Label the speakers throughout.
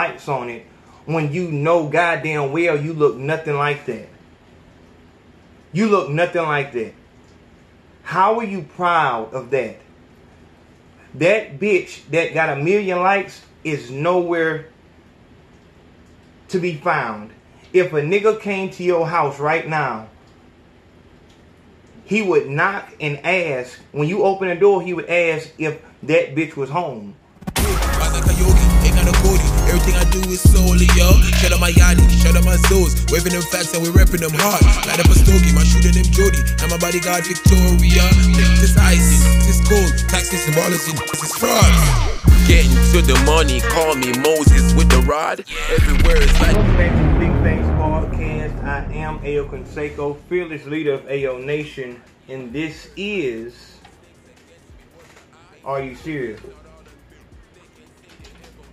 Speaker 1: lights on it when you know goddamn well you look nothing like that. You look nothing like that. How are you proud of that? That bitch that got 1 million likes is nowhere to be found. If a nigga came to your house right now, he would knock and ask, when you open the door, he would ask if that bitch was home.
Speaker 2: Everything I do is solely, yo. Shut up my yachty, shut up my souls. Waving them facts and we repping them hard. Light up a stogie, my shooting them Jody. I'm a bodyguard Victoria. This ice, this cold. Taxes and symbology, this is fraud. Getting to the money, call me Moses with the rod. Everywhere is like.
Speaker 1: Welcome back to the Big Banks Podcast. I am A.O. Consaco, fearless leader of A.O. Nation. And this is Are You Serious?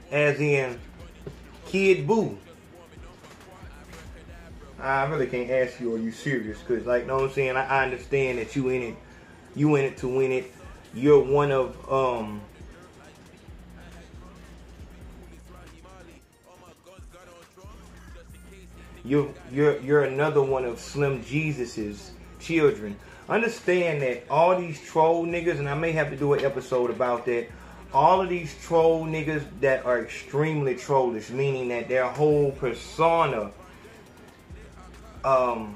Speaker 1: As in Kid Boo. I really can't ask you, are you serious? Because, like, know what I'm saying? I understand that you in it. You in it to win it. You're one of, You're another one of Slim Jesus's children. Understand that all these troll niggas, and I may have to do an episode about that. All of these troll niggas that are extremely trollish, meaning that their whole persona. Shout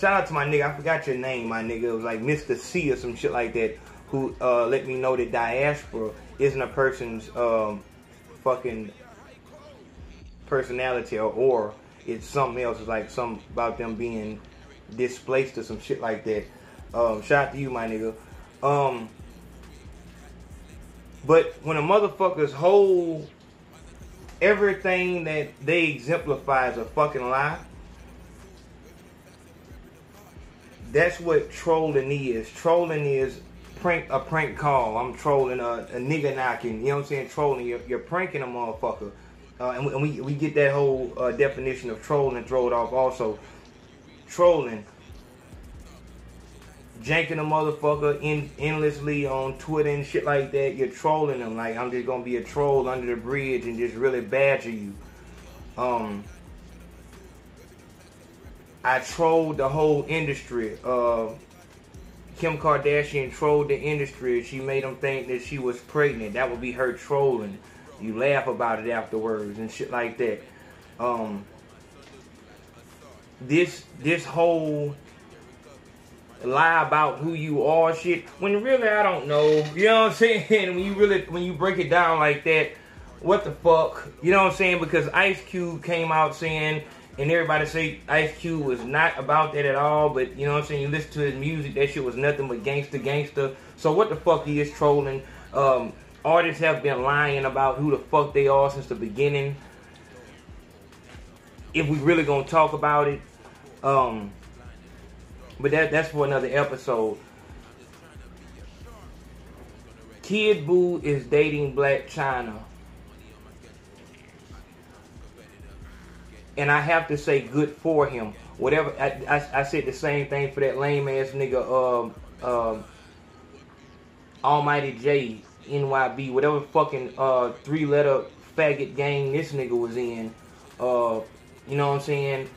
Speaker 1: out to my nigga, I forgot your name, my nigga. It was like Mr. C or some shit like that, who let me know that diaspora isn't a person's fucking personality or it's something else. It's like something about them being displaced or some shit like that. Shout out to you, my nigga. But when a motherfucker's whole everything that they exemplify is a fucking lie, that's what trolling is. Trolling is a prank call. I'm trolling a nigga knocking. You know what I'm saying? Trolling. You're pranking a motherfucker. And we get that whole definition of trolling thrown off also. Trolling. Janking a motherfucker endlessly on Twitter and shit like that. You're trolling them. Like, I'm just gonna be a troll under the bridge and just really badger you. I trolled the whole industry. Kim Kardashian trolled the industry. She made them think that she was pregnant. That would be her trolling. You laugh about it afterwards and shit like that. This whole lie about who you are shit, when really I don't know, you know what I'm saying? When you break it down like that, what the fuck, you know what I'm saying? Because Ice Cube came out saying, and everybody say Ice Cube was not about that at all, but you know what I'm saying, you listen to his music, that shit was nothing but gangster. So what the fuck he is trolling? Artists have been lying about who the fuck they are since the beginning. If we really gonna talk about it, but that's for another episode. Kid Boo is dating Blac Chyna. And I have to say good for him. Whatever, I said the same thing for that lame ass nigga, Almighty J, NYB, whatever fucking 3-letter faggot gang this nigga was in. You know what I'm saying?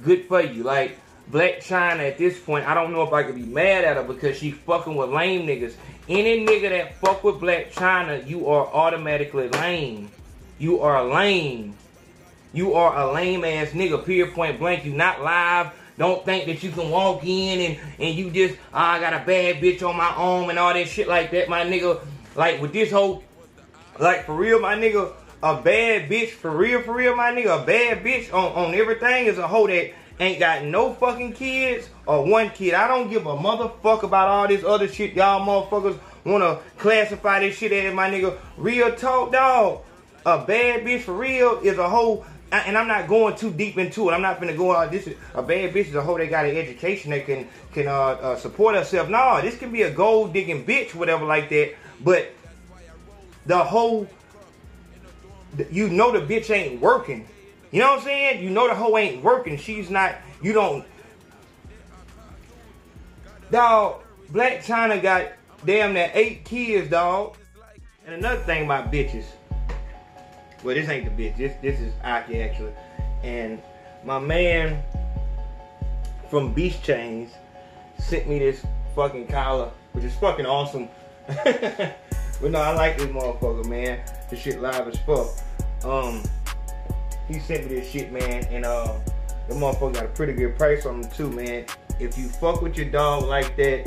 Speaker 1: Good for you. Like, Blac Chyna at this point, I don't know if I could be mad at her because she fucking with lame niggas. Any nigga that fuck with Blac Chyna, you are automatically lame. You are lame. You are a lame ass nigga, period, point blank. You not live. Don't think that you can walk in and you just, I got a bad bitch on my arm and all that shit like that, my nigga. Like, with this whole, like, for real, my nigga, a bad bitch, for real, my nigga, a bad bitch on everything is a hoe that ain't got no fucking kids or one kid. I don't give a motherfucker about all this other shit y'all motherfuckers want to classify this shit as, my nigga. Real talk, dog. A bad bitch for real is a hoe, and I'm not going too deep into it. I'm not finna go out. This is a bad bitch is a hoe that got an education that can support herself. No, this can be a gold digging bitch, whatever like that. But the whole, you know, the bitch ain't working. You know what I'm saying? You know the hoe ain't working. She's not, you don't. Dog, Blac Chyna got damn near 8 kids, dog. And another thing about bitches. Well, this ain't the bitch. This is Aki actually. And my man from Beast Chains sent me this fucking collar, which is fucking awesome. But no, I like this motherfucker, man. This shit live as fuck. He sent me this shit, man, and the motherfucker got a pretty good price on them too, man. If you fuck with your dog like that,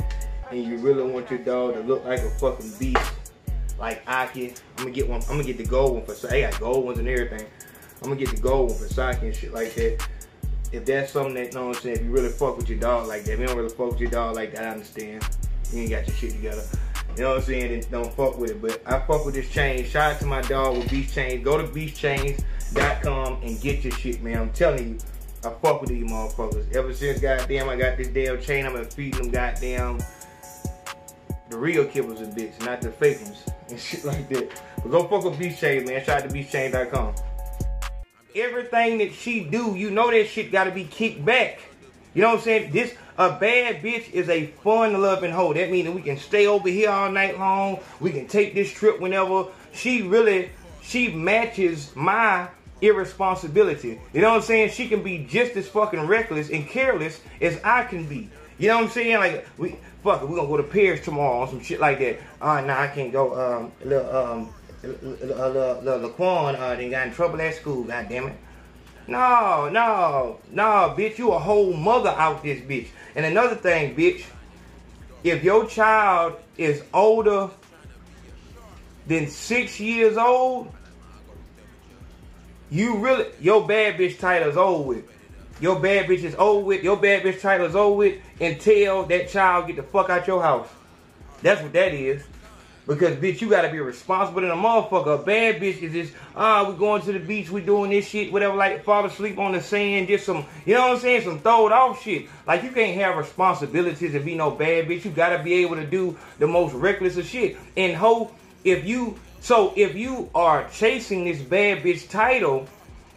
Speaker 1: and you really want your dog to look like a fucking beast, like Aki, I'm gonna get one. I'm gonna get the gold one for Saki. They got gold ones and everything. I'm gonna get the gold one for Saki and shit like that. If that's something that, you know what I'm saying, if you really fuck with your dog like that, if you don't really fuck with your dog like that, I understand. You ain't got your shit together. You know what I'm saying? Then don't fuck with it. But I fuck with this chain. Shout out to my dog with Beast Chains. Go to beastchains.com and get your shit, man. I'm telling you, I fuck with these motherfuckers. Ever since goddamn I got this damn chain, I've been feeding them goddamn the real kibbles and bits, not the fake ones and shit like that. But go fuck with Beast Chains, man. Shout out to beastchains.com. Everything that she do, you know that shit gotta be kicked back. You know what I'm saying? A bad bitch is a fun-loving hoe. That means that we can stay over here all night long. We can take this trip whenever. She matches my irresponsibility. You know what I'm saying? She can be just as fucking reckless and careless as I can be. You know what I'm saying? Like, fuck it, we're gonna go to Paris tomorrow or some shit like that. Nah, I can't go. Laquan done got in trouble at school, goddammit. No, bitch, you a whole mother out this bitch. And another thing, bitch, if your child is older than 6 years old, your bad bitch title is over with. Your bad bitch is over with. Your bad bitch title is over with until that child get the fuck out your house. That's what that is. Because, bitch, you gotta be responsible than a motherfucker. A bad bitch is just, we going to the beach, we doing this shit, whatever, like, fall asleep on the sand, just some, you know what I'm saying, some throw it off shit. Like, you can't have responsibilities and be no bad bitch. You gotta be able to do the most reckless of shit. And if you are chasing this bad bitch title,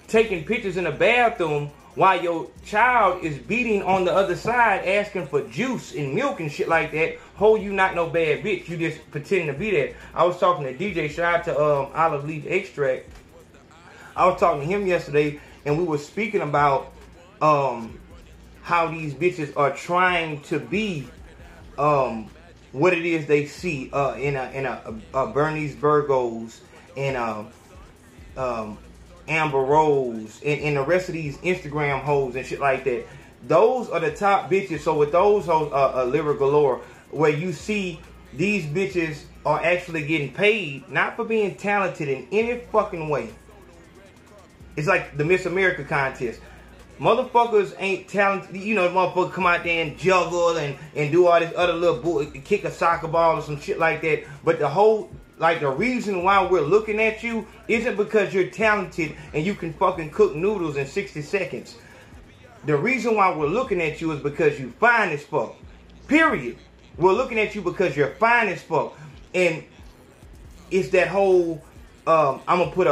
Speaker 1: taking pictures in the bathroom, while your child is beating on the other side, asking for juice and milk and shit like that, you not no bad bitch. You just pretending to be that. I was talking to DJ, shout out to Olive Leaf Extract. I was talking to him yesterday, and we were speaking about how these bitches are trying to be what it is they see in a Bernice Burgos and Amber Rose and the rest of these Instagram hoes and shit like that. Those are the top bitches. So with those hoes, Lyra Galore, where you see these bitches are actually getting paid, not for being talented in any fucking way. It's like the Miss America contest. Motherfuckers ain't talented. You know, motherfuckers come out there and juggle and do all this other little bull, kick a soccer ball or some shit like that. But the reason why we're looking at you isn't because you're talented and you can fucking cook noodles in 60 seconds. The reason why we're looking at you is because you fine as fuck. Period. We're looking at you because you're fine as fuck. And it's that whole, I'm gonna put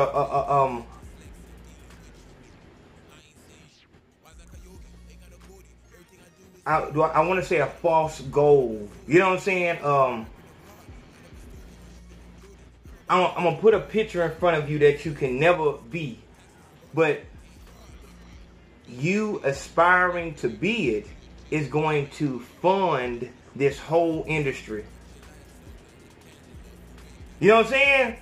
Speaker 1: I want to say a false goal. You know what I'm saying? I'm going to put a picture in front of you that you can never be. But you aspiring to be it is going to fund this whole industry. You know what I'm saying?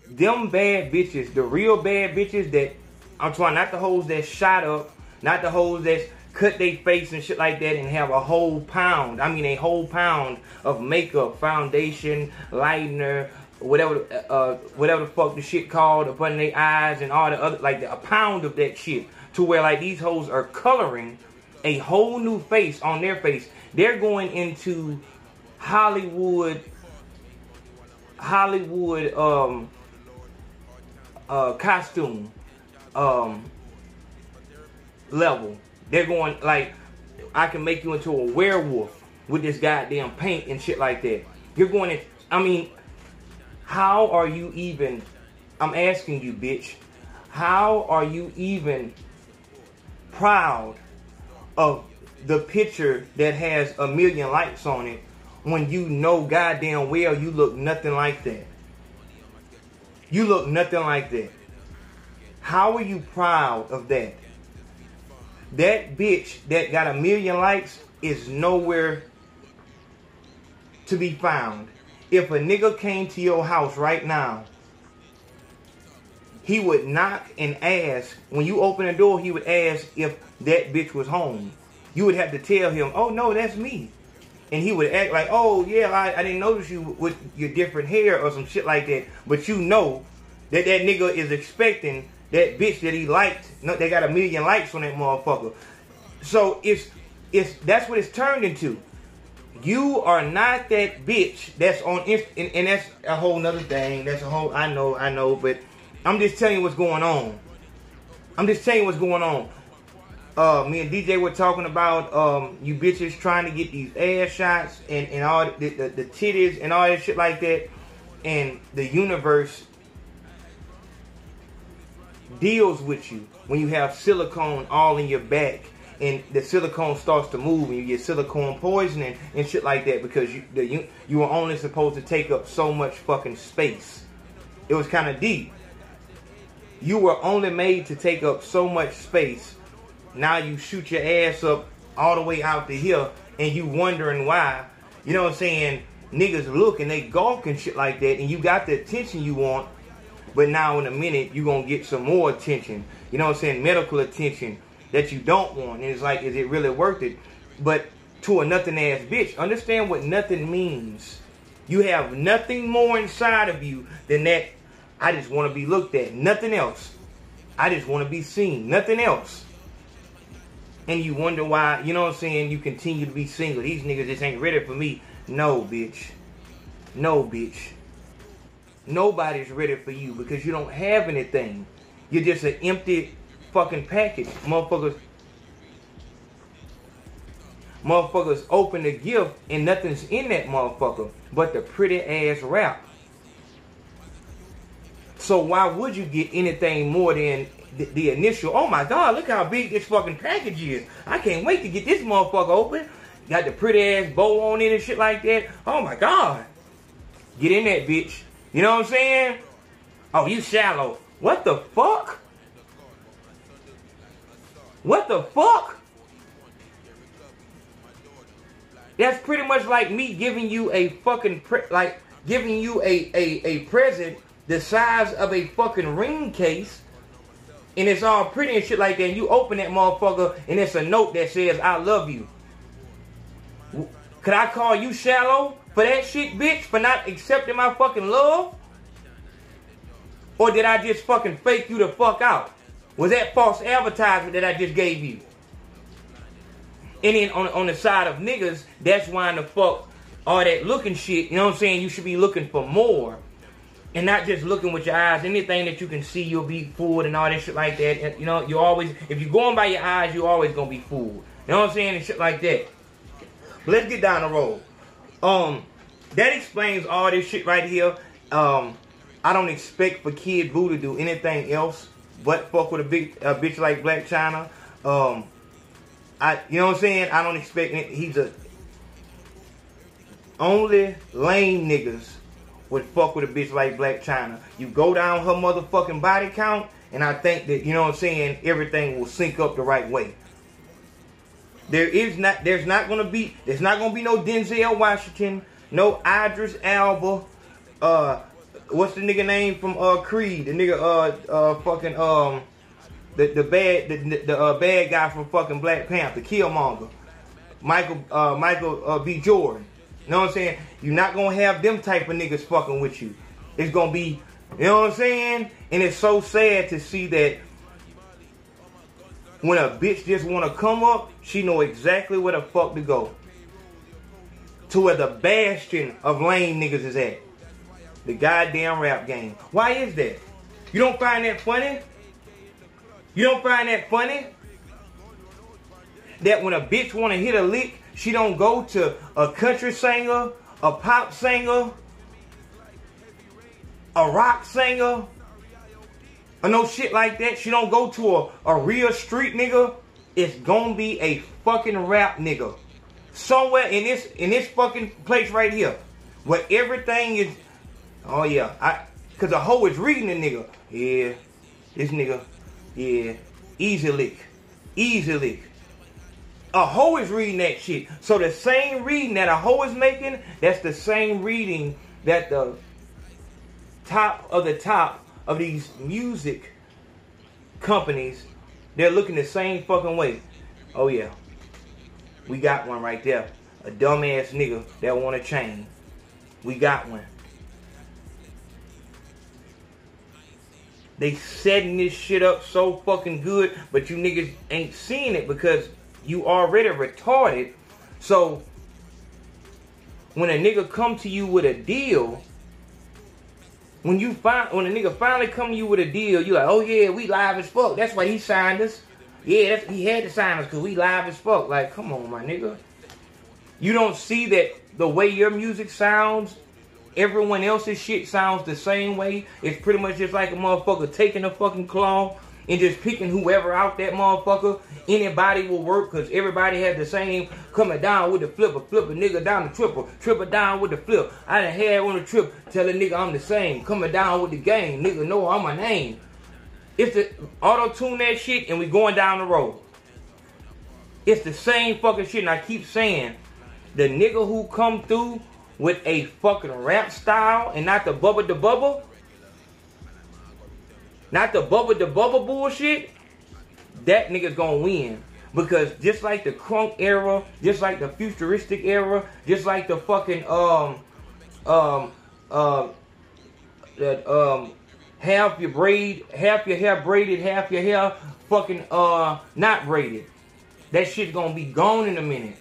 Speaker 1: Them bad bitches, the real bad bitches that, I'm talking not the hoes that shot up, not the hoes that cut their face and shit like that and have a whole pound of makeup, foundation, lightener, whatever the fuck the shit called up under their eyes and all the other, like a pound of that shit, to where like these hoes are coloring a whole new face on their face. They're going into Hollywood costume level. They're going like, I can make you into a werewolf with this goddamn paint and shit like that. You're going to, I mean, how are you even, I'm asking you, bitch, how are you even proud of the picture that has 1 million likes on it when you know goddamn well you look nothing like that. You look nothing like that. How are you proud of that? That bitch that got 1 million likes is nowhere to be found. If a nigga came to your house right now, he would knock and ask, when you open the door, he would ask if that bitch was home. You would have to tell him, oh no, that's me. And he would act like, oh yeah, I didn't notice you with your different hair or some shit like that. But you know that that nigga is expecting that bitch that he liked. No, they got 1 million likes on that motherfucker. So that's what it's turned into. You are not that bitch that's on and that's a whole nother thing. That's a whole, I know, but I'm just telling you what's going on. I'm just telling you what's going on. Me and DJ were talking about you bitches trying to get these ass shots and all the titties and all that shit like that. And the universe deals with you when you have silicone all in your back and the silicone starts to move and you get silicone poisoning and shit like that because you were only supposed to take up so much fucking space. It was kind of deep. You were only made to take up so much space. Now you shoot your ass up all the way out to here and you wondering why. You know what I'm saying? Niggas look and they gawk and shit like that and you got the attention you want. But now in a minute, you're going to get some more attention. You know what I'm saying? Medical attention that you don't want. And it's like, is it really worth it? But to a nothing ass bitch, understand what nothing means. You have nothing more inside of you than that. I just want to be looked at. Nothing else. I just want to be seen. Nothing else. And you wonder why, you know what I'm saying, you continue to be single. These niggas just ain't ready for me. No, bitch. No, bitch. Nobody's ready for you because you don't have anything. You're just an empty fucking package. Motherfuckers open the gift and nothing's in that motherfucker but the pretty ass rap. So why would you get anything more than the initial, oh my God, look how big this fucking package is. I can't wait to get this motherfucker open. Got the pretty ass bow on it and shit like that. Oh my God. Get in that bitch. You know what I'm saying? Oh, you shallow. What the fuck? What the fuck? That's pretty much like me giving you a fucking, giving you a present the size of a fucking ring case. And it's all pretty and shit like that. And you open that motherfucker and it's a note that says, I love you. Could I call you shallow for that shit, bitch? For not accepting my fucking love? Or did I just fucking fake you the fuck out? Was that false advertisement that I just gave you? And then on the side of niggas, that's why the fuck all that looking shit, you know what I'm saying? You should be looking for more. And not just looking with your eyes. Anything that you can see, you'll be fooled and all that shit like that. And, you know, you always, if you're going by your eyes, you're always going to be fooled. You know what I'm saying? And shit like that. But let's get down the road. That explains all this shit right here. I don't expect for Kid Boo to do anything else but fuck with a bitch like Blac Chyna. You know what I'm saying? I don't expect it. He's only lame niggas would fuck with a bitch like Blac Chyna. You go down her motherfucking body count, and I think that, you know what I'm saying, everything will sync up the right way. There's not gonna be no Denzel Washington, no Idris Elba, what's the nigga name from Creed? The nigga the bad guy from fucking Black Panther, Killmonger, Michael B. Jordan. You know what I'm saying? You're not going to have them type of niggas fucking with you. It's going to be, you know what I'm saying? And it's so sad to see that when a bitch just want to come up, she know exactly where the fuck to go. To where the bastion of lame niggas is at. The goddamn rap game. Why is that? You don't find that funny? You don't find that funny? That when a bitch want to hit a lick, she don't go to a country singer, a pop singer, a rock singer, or no shit like that. She don't go to a real street nigga. It's gonna be a fucking rap nigga. somewhere in this fucking place right here, where everything is, oh yeah, cause a hoe is reading the nigga. Yeah, this nigga, yeah, easy lick. A hoe is reading that shit. So the same reading that a hoe is making, that's the same reading that the top of these music companies, they're looking the same fucking way. Oh yeah, we got one right there. A dumbass nigga that want a chain. We got one. They setting this shit up so fucking good, but you niggas ain't seeing it because you already retarded. So when a nigga come to you with a deal, when a nigga finally come to you with a deal, you like, oh yeah, we live as fuck. That's why he signed us. Yeah, he had to sign us because we live as fuck. Like, come on, my nigga. You don't see that the way your music sounds, everyone else's shit sounds the same way. It's pretty much just like a motherfucker taking a fucking claw and just picking whoever out that motherfucker. Anybody will work because everybody has the same coming down with the flip a nigga down the triple down with the flip. I done had on the trip, tell a nigga I'm the same, coming down with the game, nigga know I'm my name. It's the auto-tune that shit and we going down the road. It's the same fucking shit, and I keep saying, the nigga who come through with a fucking rap style and not the bubba the bubba, not the bubba the bubba bullshit, that nigga's gonna win. Because just like the crunk era, just like the futuristic era, just like the fucking half your hair braided, half your hair fucking not braided. That shit's gonna be gone in a minute.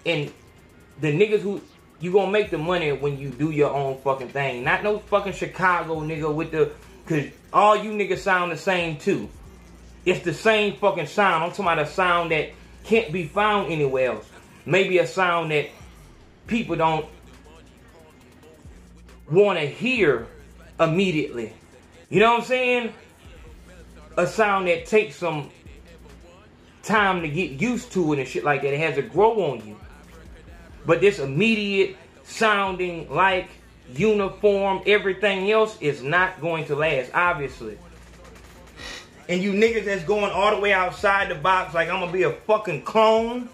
Speaker 1: And the niggas who, you gonna make the money when you do your own fucking thing. Not no fucking Chicago nigga with the, cause all you niggas sound the same too. It's the same fucking sound. I'm talking about a sound that can't be found anywhere else. Maybe a sound that people don't want to hear immediately. You know what I'm saying? A sound that takes some time to get used to it and shit like that. It has to grow on you. But this immediate sounding like uniform, everything else is not going to last, obviously. And you niggas that's going all the way outside the box like I'm gonna be a fucking clone.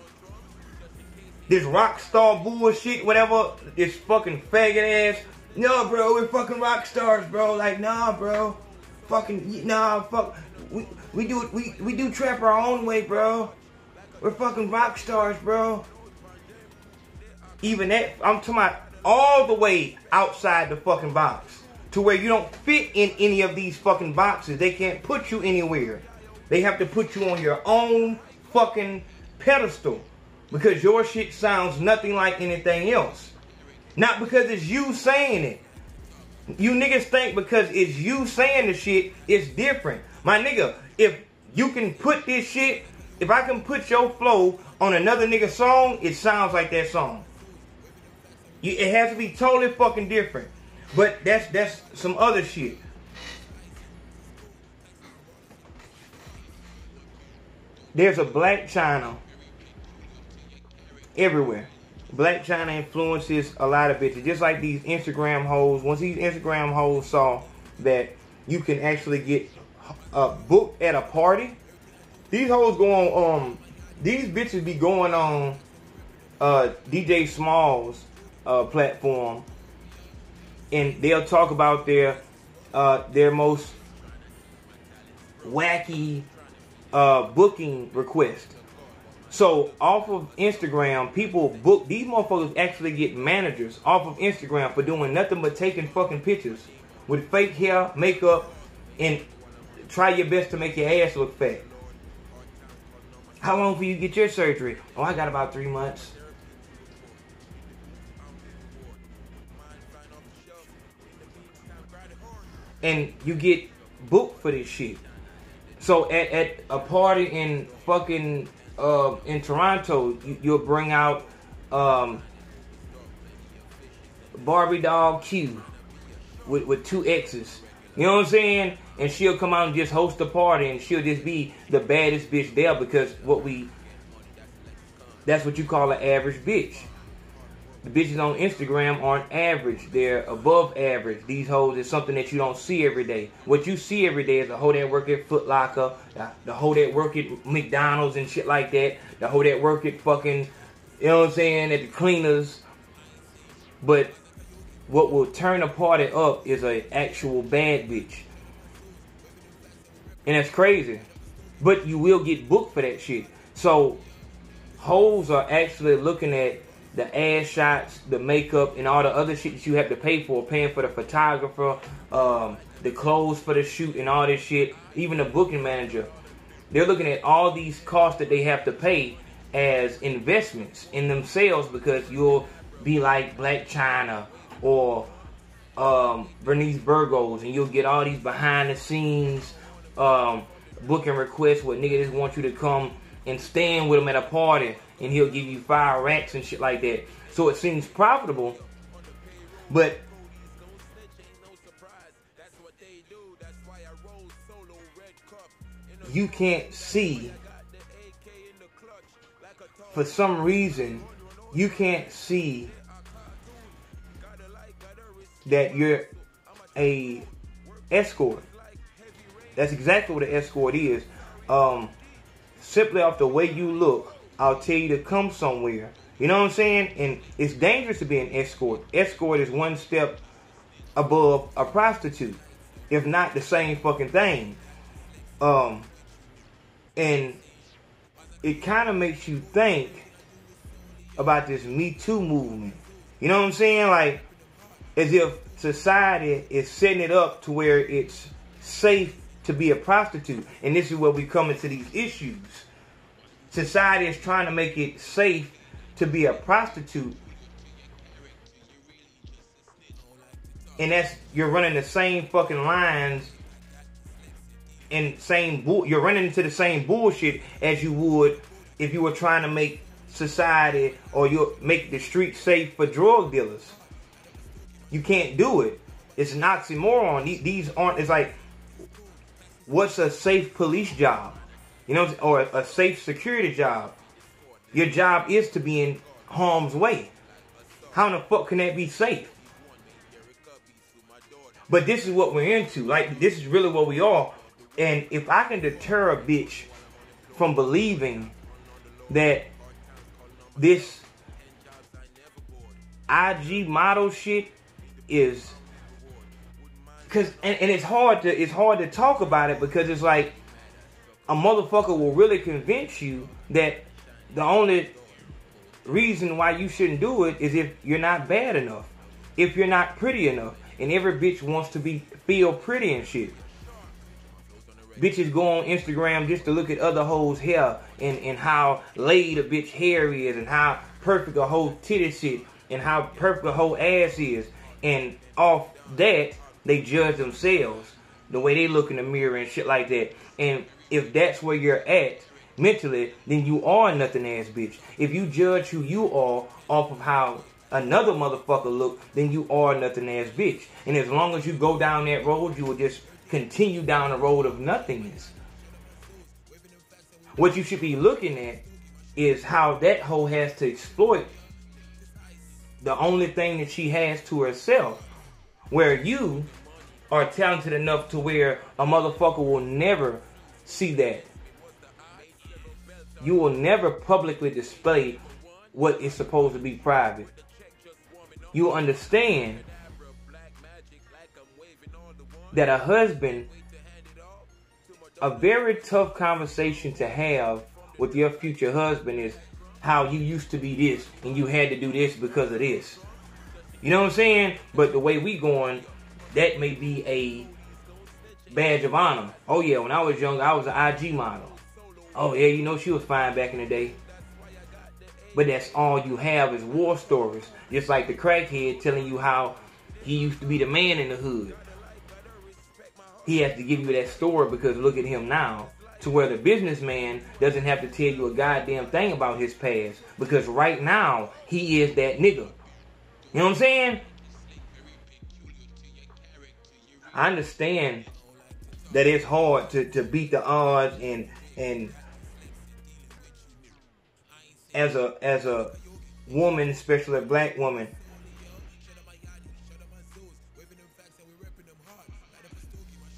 Speaker 1: This rock star bullshit, whatever, this fucking faggot ass. No, bro, we're fucking rock stars, bro. Like, nah, bro. Fucking, nah, fuck. We do trap our own way, bro. We're fucking rock stars, bro. Even that, I'm talking about all the way outside the fucking box. To where you don't fit in any of these fucking boxes. They can't put you anywhere. They have to put you on your own fucking pedestal. Because your shit sounds nothing like anything else. Not because it's you saying it. You niggas think because it's you saying the shit, it's different. My nigga, if you can put this shit, if I can put your flow on another nigga's song, it sounds like that song. It has to be totally fucking different. But that's some other shit. There's a Blac Chyna everywhere. Blac Chyna influences a lot of bitches. Just like these Instagram hoes. Once these Instagram hoes saw that you can actually get booked at a party, these hoes go on, these bitches be going on DJ Small's platform, and they'll talk about their most wacky booking request. So off of Instagram, people book, these motherfuckers actually get managers off of Instagram for doing nothing but taking fucking pictures with fake hair, makeup, and try your best to make your ass look fat. How long for you to get your surgery? Oh, I got about 3 months. And you get booked for this shit. So at a party in fucking in Toronto, you'll bring out Barbie doll Q with 2 X's. You know what I'm saying? And she'll come out and just host a party, and she'll just be the baddest bitch there because That's what you call an average bitch. The bitches on Instagram aren't average. They're above average. These hoes is something that you don't see every day. What you see every day is a hoe that work at Foot Locker, the hoe that work at McDonald's and shit like that, the hoe that work at fucking, you know what I'm saying, at the cleaners. But what will turn a party up is an actual bad bitch. And that's crazy. But you will get booked for that shit. So hoes are actually looking at the ass shots, the makeup, and all the other shit that you have to pay for. Paying for the photographer, the clothes for the shoot, and all this shit. Even the booking manager. They're looking at all these costs that they have to pay as investments in themselves, because you'll be like Blac Chyna or Bernice Burgos, and you'll get all these behind the scenes booking requests where nigga just want you to come and stand with him at a party, and he'll give you 5 racks and shit like that. So it seems profitable, but you can't see, for some reason, you can't see that you're a escort. That's exactly what an escort is. Simply off the way you look, I'll tell you to come somewhere. You know what I'm saying? And it's dangerous to be an escort. Escort is one step above a prostitute, if not the same fucking thing. And it kind of makes you think about this Me Too movement. You know what I'm saying? Like, as if society is setting it up to where it's safe to be a prostitute. And this is where we come into these issues. Society is trying to make it safe to be a prostitute. And that's, you're running the same fucking lines and you're running into the same bullshit as you would if you were trying to make society or you make the street safe for drug dealers. You can't do it. It's an oxymoron. These aren't, it's like, what's a safe police job? You know, or a safe security job? Your job is to be in harm's way. How in the fuck can that be safe? But this is what we're into. Like, this is really what we are. And if I can deter a bitch from believing that this IG model shit is, cause and it's hard to talk about it, because it's like a motherfucker will really convince you that the only reason why you shouldn't do it is if you're not bad enough, if you're not pretty enough. And every bitch wants to feel pretty and shit. Bitches go on Instagram just to look at other hoes' hair and how laid a bitch hair is, and how perfect a hoe titty sit, and how perfect a hoe ass is. And off that, they judge themselves, the way they look in the mirror and shit like that. And if that's where you're at mentally, then you are a nothing ass bitch. If you judge who you are off of how another motherfucker look, then you are a nothing ass bitch. And as long as you go down that road, you will just continue down the road of nothingness. What you should be looking at is how that hoe has to exploit the only thing that she has to herself, where you are talented enough to where a motherfucker will never see that. You will never publicly display what is supposed to be private. You understand that a husband, a very tough conversation to have with your future husband is how you used to be this and you had to do this because of this. You know what I'm saying? But the way we going, that may be a badge of honor. Oh yeah, when I was young, I was an IG model. Oh yeah, you know she was fine back in the day. But that's all you have is war stories. Just like the crackhead telling you how he used to be the man in the hood. He has to give you that story because look at him now. To where the businessman doesn't have to tell you a goddamn thing about his past. Because right now, he is that nigga. You know what I'm saying? I understand that it's hard to beat the odds and as a woman, especially a black woman,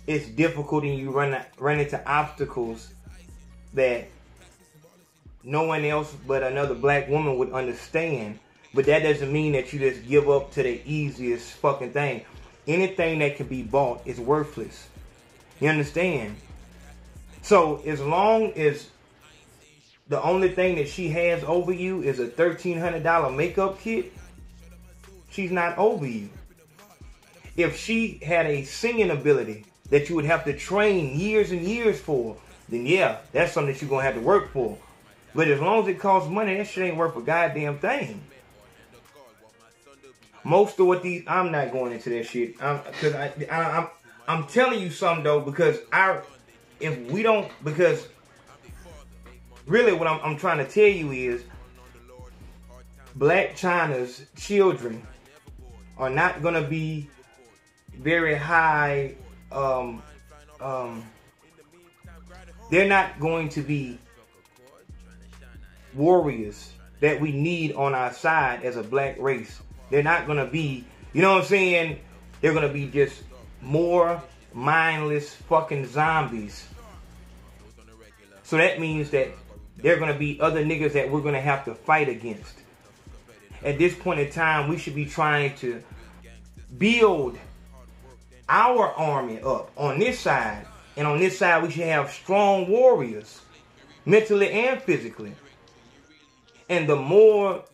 Speaker 1: it's difficult and you run into obstacles that no one else but another black woman would understand. But that doesn't mean that you just give up to the easiest fucking thing. Anything that can be bought is worthless. You understand? So as long as the only thing that she has over you is a $1,300 makeup kit, she's not over you. If she had a singing ability that you would have to train years and years for, then yeah, that's something that you're going to have to work for. But as long as it costs money, that shit ain't worth a goddamn thing. Most of what these, I'm not going into that shit. I'm telling you something though, because really what I'm trying to tell you is Blac Chyna's children are not going to be very high. They're not going to be warriors that we need on our side as a black race. They're not going to be, you know what I'm saying? They're going to be just more mindless fucking zombies. So that means that there are going to be other niggas that we're going to have to fight against. At this point in time, we should be trying to build our army up on this side. And on this side, we should have strong warriors, mentally and physically. And the more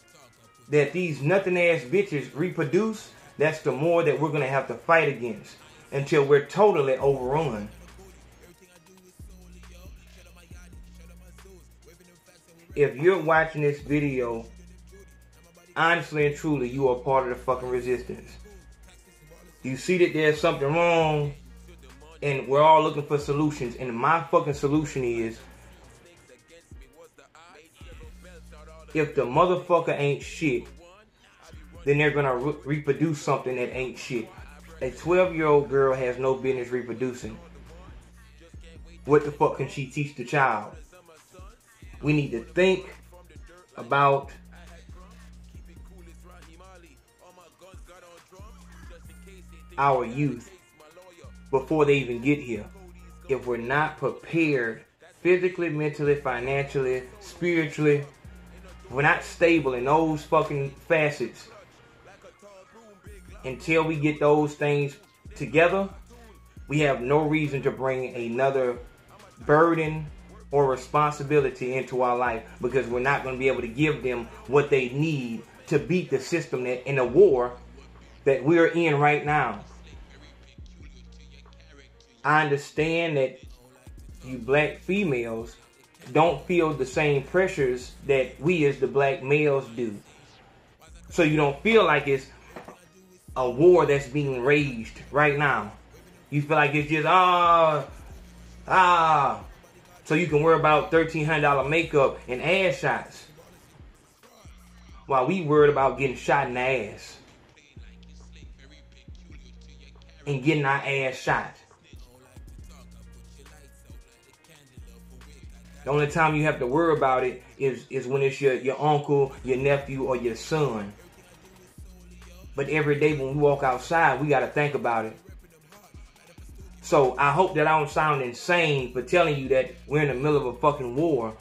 Speaker 1: that these nothing ass bitches reproduce, that's the more that we're going to have to fight against until we're totally overrun. If you're watching this video, honestly and truly, you are part of the fucking resistance. You see that there's something wrong, and we're all looking for solutions. And my fucking solution is, if the motherfucker ain't shit, then they're gonna reproduce something that ain't shit. A 12-year-old girl has no business reproducing. What the fuck can she teach the child? We need to think about our youth before they even get here. If we're not prepared physically, mentally, financially, spiritually, if we're not stable in those fucking facets until we get those things together, we have no reason to bring another burden or responsibility into our life, because we're not going to be able to give them what they need to beat the system that in the war that we're in right now. I understand that you black females don't feel the same pressures that we as the black males do. So you don't feel like it's a war that's being waged right now. You feel like it's just, so you can worry about $1,300 makeup and ass shots, while we worried about getting shot in the ass and getting our ass shot. The only time you have to worry about it is when it's your uncle, your nephew, or your son. But every day when we walk outside, we got to think about it. So I hope that I don't sound insane for telling you that we're in the middle of a fucking war.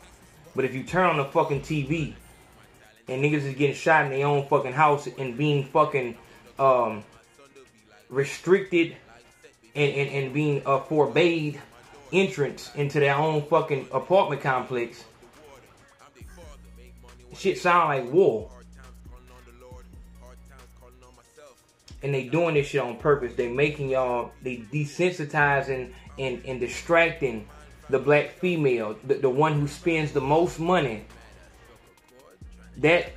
Speaker 1: But if you turn on the fucking TV and niggas is getting shot in their own fucking house and being fucking restricted and being forbade entrance into their own fucking apartment complex, shit sound like war. And they doing this shit on purpose. They making y'all, they desensitizing and distracting the black female, the one who spends the most money. That,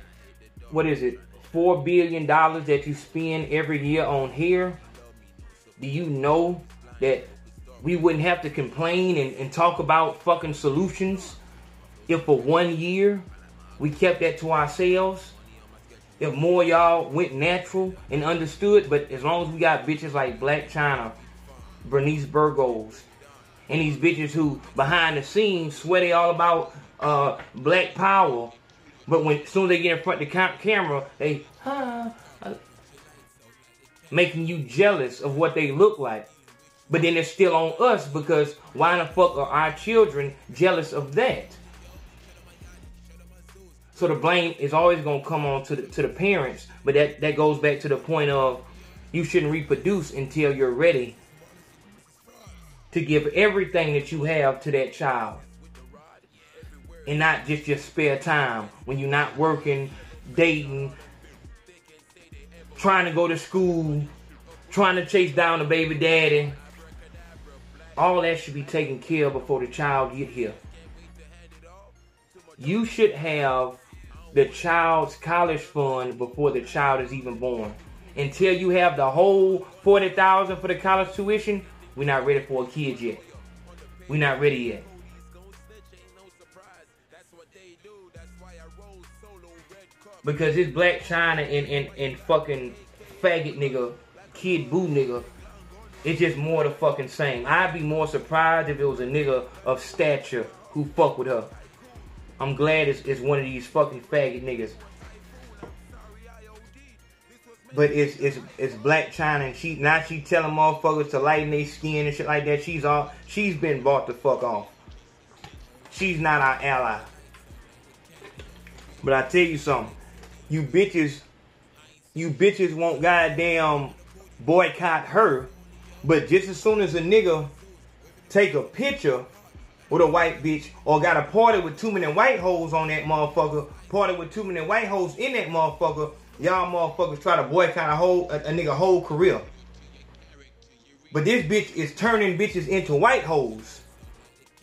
Speaker 1: what is it, $4 billion that you spend every year on hair? Do you know that we wouldn't have to complain and talk about fucking solutions if for 1 year we kept that to ourselves? If more y'all went natural and understood, but as long as we got bitches like Blac Chyna, Bernice Burgos, and these bitches who behind the scenes swear they all about black power, But as soon as they get in front of the camera, they making you jealous of what they look like. But then it's still on us, because why the fuck are our children jealous of that? So the blame is always gonna come on to the parents. But that goes back to the point of you shouldn't reproduce until you're ready to give everything that you have to that child. And not just your spare time when you're not working, dating, trying to go to school, trying to chase down the baby daddy. All that should be taken care of before the child get here. You should have the child's college fund before the child is even born. Until you have the whole $40,000 for the college tuition, we're not ready for a kid yet. We're not ready yet. Because this Blac Chyna and fucking faggot nigga, kid boo nigga, it's just more the fucking same. I'd be more surprised if it was a nigga of stature who fuck with her. I'm glad it's one of these fucking faggot niggas. But it's Blac Chyna, and she telling motherfuckers to lighten their skin and shit like that. She's been bought the fuck off. She's not our ally. But I tell you something. You bitches won't goddamn boycott her. But just as soon as a nigga take a picture with a white bitch, or got a party with too many white hoes on that motherfucker, party with too many white hoes in that motherfucker, y'all motherfuckers try to boycott a nigga whole career. But this bitch is turning bitches into white hoes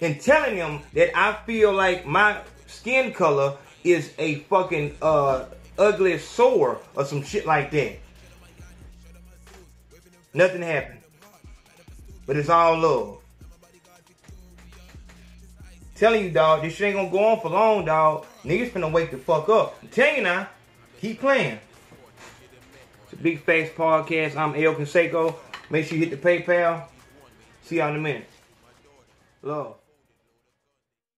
Speaker 1: and telling them that I feel like my skin color is a fucking ugly sore or some shit like that. Nothing happened. But it's all love. Telling you, dog, this shit ain't gonna go on for long, dog. Niggas finna wake the fuck up. I'm telling you now, keep playing. It's a Big Facts Podcast. I'm El Consaco. Make sure you hit the PayPal. See y'all in a minute. Love.